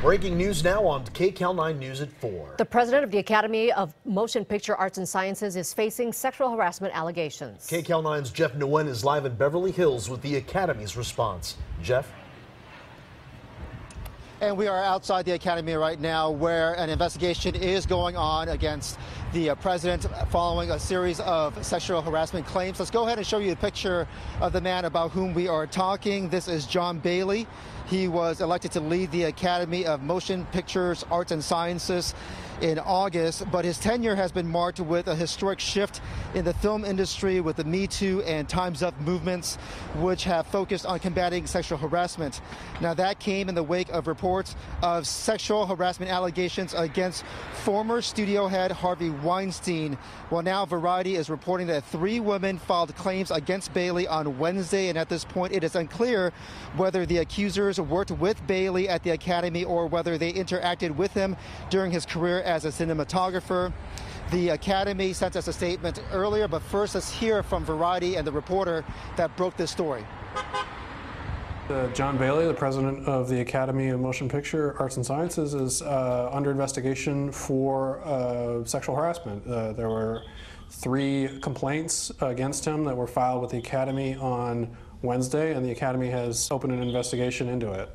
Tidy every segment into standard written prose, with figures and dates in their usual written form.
Breaking news now on KCAL9 News at 4. The president of the Academy of Motion Picture Arts and Sciences is facing sexual harassment allegations. KCAL9's Jeff Nguyen is live in Beverly Hills with the Academy's response. Jeff? And we are outside the Academy right now where an investigation is going on against the president following a series of sexual harassment claims. Let's go ahead and show you a picture of the man about whom we are talking. This is John Bailey. He was elected to lead the Academy of Motion Pictures, Arts and Sciences in August, but his tenure has been marked with a historic shift in the film industry with the Me Too and Time's Up movements, which have focused on combating sexual harassment. Now, that came in the wake of reports of sexual harassment allegations against former studio head Harvey Weinstein. Well, now Variety is reporting that 3 women filed claims against Bailey on Wednesday, and at this point it is unclear whether the accusers worked with Bailey at the Academy or whether they interacted with him during his career as a cinematographer. The Academy sent us a statement earlier, but first let's hear from Variety and the reporter that broke this story. John Bailey, the president of the Academy of Motion Picture Arts and Sciences, is under investigation for sexual harassment. There were 3 complaints against him that were filed with the Academy on Wednesday, and the Academy has opened an investigation into it.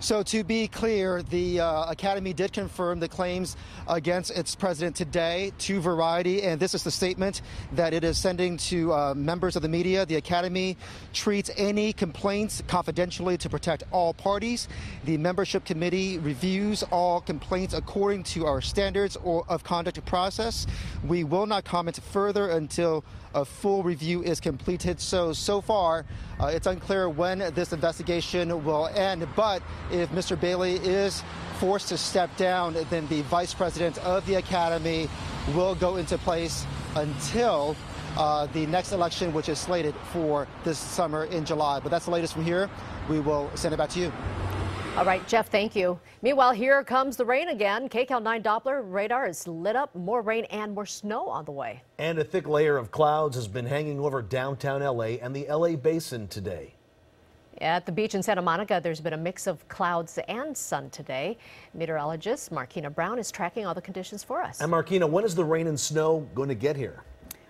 So to be clear, the Academy did confirm the claims against its president today to Variety, and this is the statement that it is sending to members of the media. The Academy treats any complaints confidentially to protect all parties. The membership committee reviews all complaints according to our standards of conduct process. We will not comment further until a full review is completed. So far, it's unclear when this investigation will end, but if Mr. Bailey is forced to step down, then the vice president of the Academy will go into place until the next election, which is slated for this summer in July. But that's the latest from here. We will send it back to you. All right, Jeff, thank you. Meanwhile, here comes the rain again. KCAL9 Doppler radar is lit up. More rain and more snow on the way. And a thick layer of clouds has been hanging over downtown L.A. and the L.A. basin today. At the beach in Santa Monica, there's been a mix of clouds and sun today. Meteorologist Markina Brown is tracking all the conditions for us. And Markina, when is the rain and snow going to get here?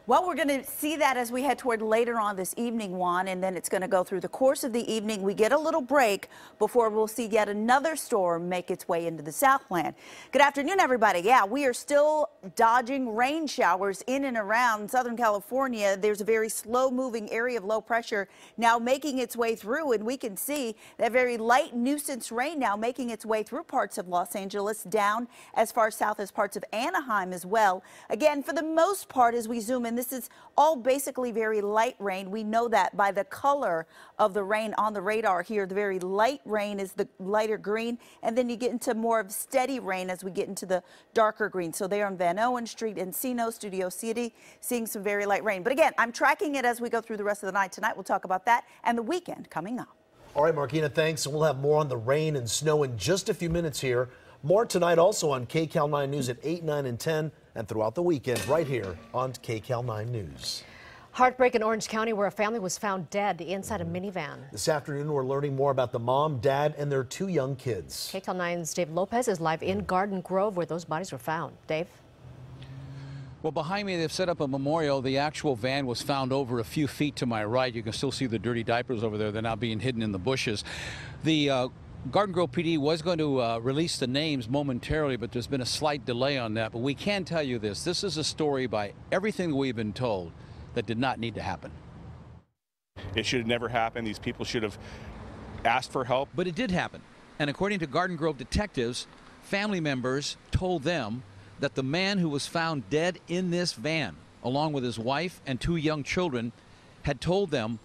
Well, we're going to see that as we head toward later on this evening, Juan, and then it's going to go through the course of the evening. We get a little break before we'll see yet another storm make its way into the Southland. Good afternoon, everybody. Yeah, we are still dodging rain showers in and around Southern California. There's a very slow-moving area of low pressure now making its way through, and we can see that very light nuisance rain now making its way through parts of Los Angeles, down as far south as parts of Anaheim as well. Again, for the most part, as we zoom in, this is all basically very light rain. We know that by the color of the rain on the radar here. The very light rain is the lighter green, and then you get into more of steady rain as we get into the darker green. So there on Van Owen Street, Encino, Studio City, seeing some very light rain. But again, I'm tracking it as we go through the rest of the night tonight. We'll talk about that and the weekend coming up. All right, Markina, thanks. We'll have more on the rain and snow in just a few minutes here. More tonight also on KCAL9 News at 8, 9, and 10, and throughout the weekend right here on KCAL9 News. Heartbreak in Orange County where a family was found dead inside a minivan. This afternoon, we're learning more about the mom, dad, and their 2 young kids. KCAL9's Dave Lopez is live in Garden Grove where those bodies were found. Dave? Well, behind me, they've set up a memorial. The actual van was found over a few feet to my right. You can still see the dirty diapers over there. They're now being hidden in the bushes. The Garden Grove PD was going to release the names momentarily, but there's been a slight delay on that. But we can tell you this. This is a story by everything we've been told that did not need to happen. It should have never happened. These people should have asked for help. But it did happen. And according to Garden Grove detectives, family members told them that the man who was found dead in this van, along with his wife and 2 young children, had told them,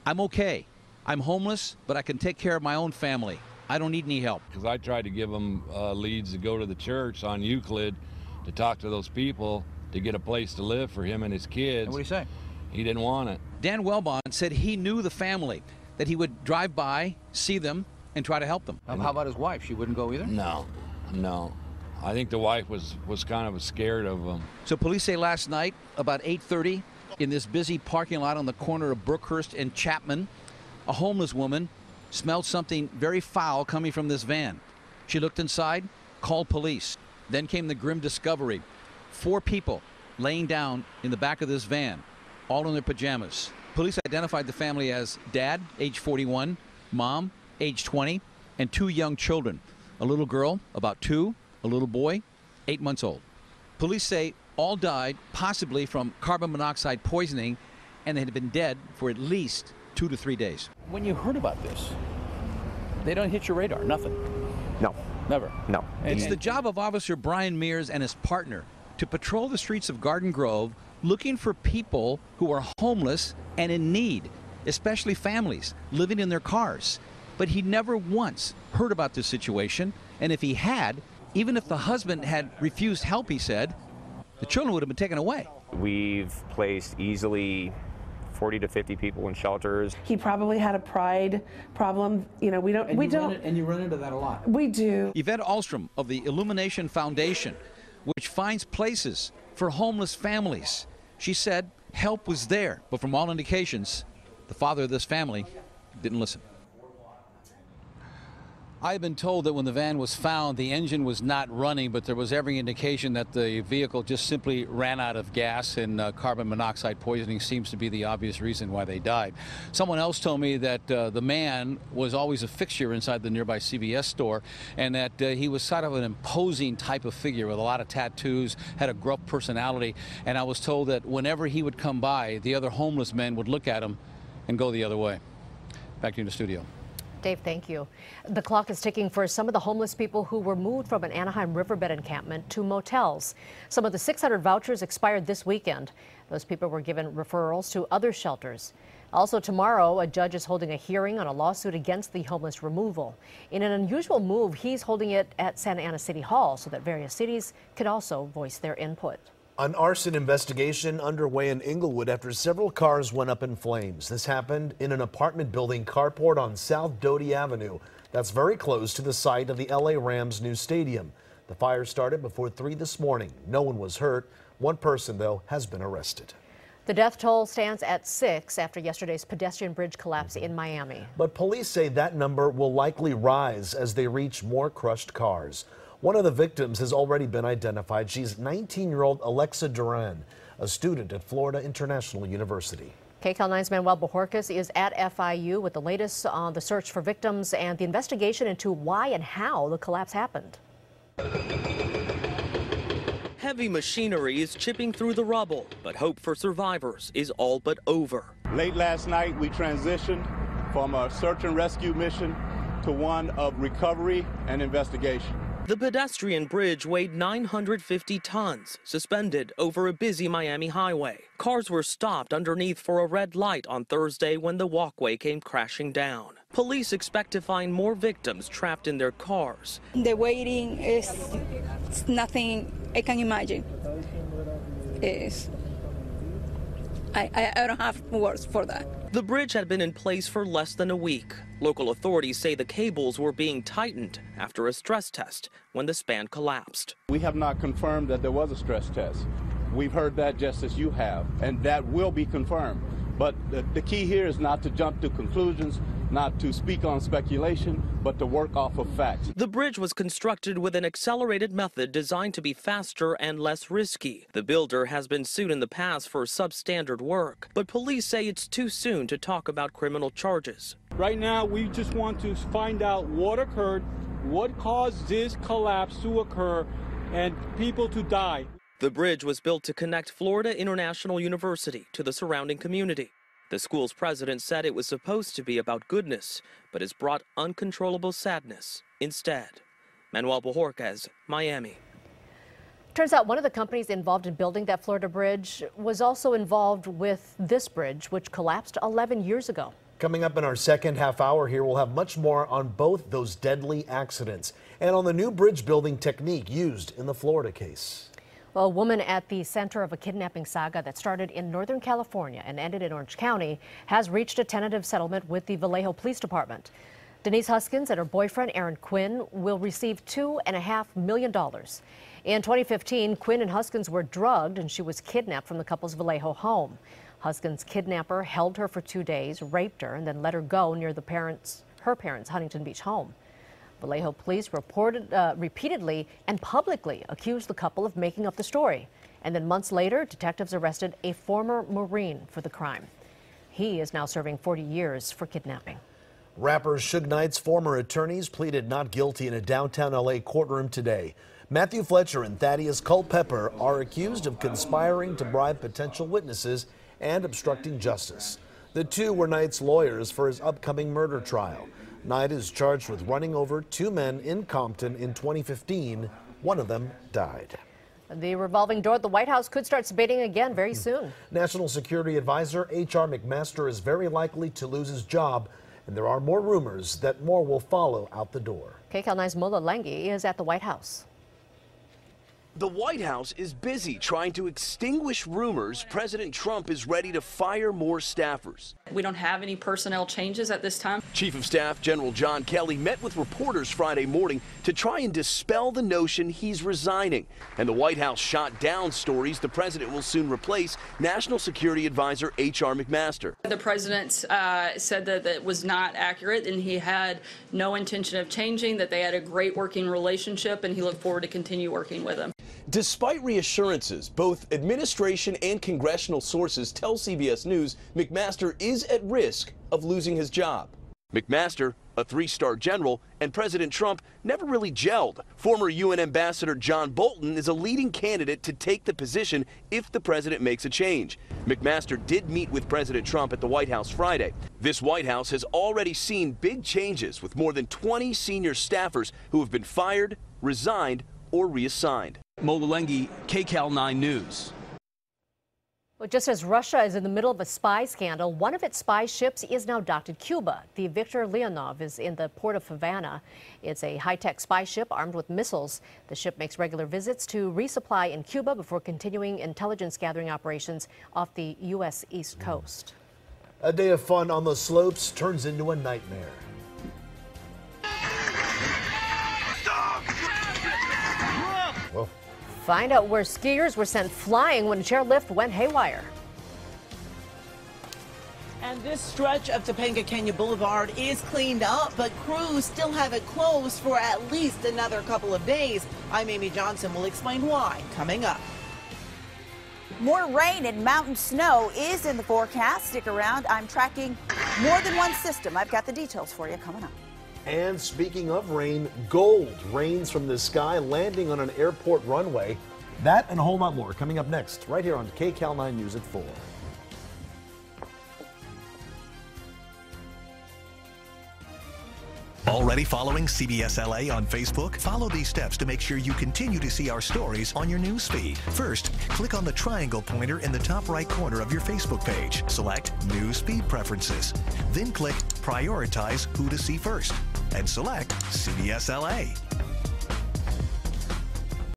"I'm okay. I'm homeless, but I can take care of my own family. I don't need any help." Because I tried to give him leads to go to the church on Euclid to talk to those people to get a place to live for him and his kids. And what did he say? He didn't want it. Dan Wellbond said he knew the family, that he would drive by, see them, and try to help them. How about his wife? She wouldn't go either? No. I think the wife was kind of scared of him. So police say last night, about 8:30, in this busy parking lot on the corner of Brookhurst and Chapman, a homeless woman smelled something very foul coming from this van. She looked inside, called police. Then came the grim discovery. 4 people laying down in the back of this van, all in their pajamas. Police identified the family as dad, age 41, mom, age 20, and 2 young children. A little girl, about 2, a little boy, 8 months old. Police say all died possibly from carbon monoxide poisoning, and they had been dead for at least 2 to 3 days. When you heard about this, they don't hit your radar, nothing? No. Never? No. It's the job of Officer Brian Mears and his partner to patrol the streets of Garden Grove looking for people who are homeless and in need, especially families living in their cars. But he never once heard about this situation, and if he had, even if the husband had refused help, he said, the children would have been taken away. We've placed easily 40 to 50 people in shelters. He probably had a pride problem. You know, we don't. And you run into that a lot. We do. Yvette Ahlstrom of the Illumination Foundation, which finds places for homeless families. She said help was there, but from all indications, the father of this family didn't listen. I've been told that when the van was found, the engine was not running, but there was every indication that the vehicle just simply ran out of gas, and carbon monoxide poisoning seems to be the obvious reason why they died. Someone else told me that the man was always a fixture inside the nearby CVS store, and that he was sort of an imposing type of figure with a lot of tattoos, had a gruff personality, and I was told that whenever he would come by, the other homeless men would look at him and go the other way. Back to you in the studio. Dave, thank you. The clock is ticking for some of the homeless people who were moved from an Anaheim riverbed encampment to motels. Some of the 600 vouchers expired this weekend. Those people were given referrals to other shelters. Also tomorrow, a judge is holding a hearing on a lawsuit against the homeless removal. In an unusual move, he's holding it at Santa Ana City Hall so that various cities could also voice their input. An arson investigation underway in Inglewood after several cars went up in flames. This happened in an apartment building carport on South Doty Avenue. That's very close to the site of the LA Rams' new stadium. The fire started before 3 this morning. No one was hurt. One person, though, has been arrested. The death toll stands at 6 after yesterday's pedestrian bridge collapse in Miami. But police say that number will likely rise as they reach more crushed cars. One of the victims has already been identified. She's 19-year-old Alexa Duran, a student at Florida International University. KCAL9's Manuel Bojorquez is at FIU with the latest on the search for victims and the investigation into why and how the collapse happened. Heavy machinery is chipping through the rubble, but hope for survivors is all but over. Late last night, we transitioned from a search and rescue mission to one of recovery and investigation. The pedestrian bridge weighed 950 tons, suspended over a busy Miami highway. Cars were stopped underneath for a red light on Thursday when the walkway came crashing down. Police expect to find more victims trapped in their cars. The waiting is nothing I can imagine. I don't have words for that. The bridge had been in place for less than a week. Local authorities say the cables were being tightened after a stress test when the span collapsed. We have not confirmed that there was a stress test. We've heard that just as you have, and that will be confirmed. But the key here is not to jump to conclusions, not to speak on speculation, but to work off of facts. The bridge was constructed with an accelerated method designed to be faster and less risky. The builder has been sued in the past for substandard work, but police say it's too soon to talk about criminal charges. Right now, we just want to find out what occurred, what caused this collapse to occur, and people to die. The bridge was built to connect Florida International University to the surrounding community. The school's president said it was supposed to be about goodness, but has brought uncontrollable sadness instead. Manuel Bojorquez, Miami. Turns out one of the companies involved in building that Florida bridge was also involved with this bridge, which collapsed 11 years ago. Coming up in our second half hour here, we'll have much more on both those deadly accidents and on the new bridge building technique used in the Florida case. Well, a woman at the center of a kidnapping saga that started in Northern California and ended in Orange County has reached a tentative settlement with the Vallejo Police Department. Denise Huskins and her boyfriend, Aaron Quinn, will receive $2.5 million. In 2015, Quinn and Huskins were drugged and she was kidnapped from the couple's Vallejo home. Huskins' kidnapper held her for 2 days, raped her, and then let her go near her her parents' Huntington Beach home. Vallejo police repeatedly and publicly accused the couple of making up the story. And then months later, detectives arrested a former Marine for the crime. He is now serving 40 years for kidnapping. Rapper Suge Knight's former attorneys pleaded not guilty in a downtown LA courtroom today. Matthew Fletcher and Thaddeus Culpepper are accused of conspiring to bribe potential witnesses and obstructing justice. The two were Knight's lawyers for his upcoming murder trial. Knight is charged with running over two men in Compton in 2015. One of them died. The revolving door at the White House could start debating again very soon. National Security Advisor H.R. McMaster is very likely to lose his job, and there are more rumors that more will follow out the door. KCAL9's Mola Lengi is at the White House. The White House is busy trying to extinguish rumors President Trump is ready to fire more staffers. We don't have any personnel changes at this time. Chief of Staff General John Kelly met with reporters Friday morning to try and dispel the notion he's resigning. And the White House shot down stories the president will soon replace National Security Advisor H.R. McMaster. The president said that it was not accurate and he had no intention of changing, that they had a great working relationship and he looked forward to continue working with him. Despite reassurances, both administration and congressional sources tell CBS News McMaster is at risk of losing his job. McMaster, a three-star general, and President Trump never really gelled. Former UN Ambassador John Bolton is a leading candidate to take the position if the president makes a change. McMaster did meet with President Trump at the White House Friday. This White House has already seen big changes with more than 20 senior staffers who have been fired, resigned, or reassigned. Mola Lengi, KCAL9 News. Well, just as Russia is in the middle of a spy scandal, one of its spy ships is now docked at Cuba. The Victor Leonov is in the port of Havana. It's a high-tech spy ship armed with missiles. The ship makes regular visits to resupply in Cuba before continuing intelligence gathering operations off the U.S. East Coast. A day of fun on the slopes turns into a nightmare. Whoa. Find out where skiers were sent flying when a chairlift went haywire. And this stretch of Topanga Canyon Boulevard is cleaned up, but crews still have it closed for at least another couple of days. I'm Amy Johnson. Will explain why coming up. More rain and mountain snow is in the forecast. Stick around. I'm tracking more than one system. I've got the details for you coming up. And speaking of rain, gold rains from the sky, landing on an airport runway. That and a whole lot more coming up next, right here on KCAL9 News at 4. Already following CBS LA on Facebook? Follow these steps to make sure you continue to see our stories on your news feed. First, click on the triangle pointer in the top right corner of your Facebook page. Select News Feed Preferences. Then click Prioritize Who to See First and select CBS LA.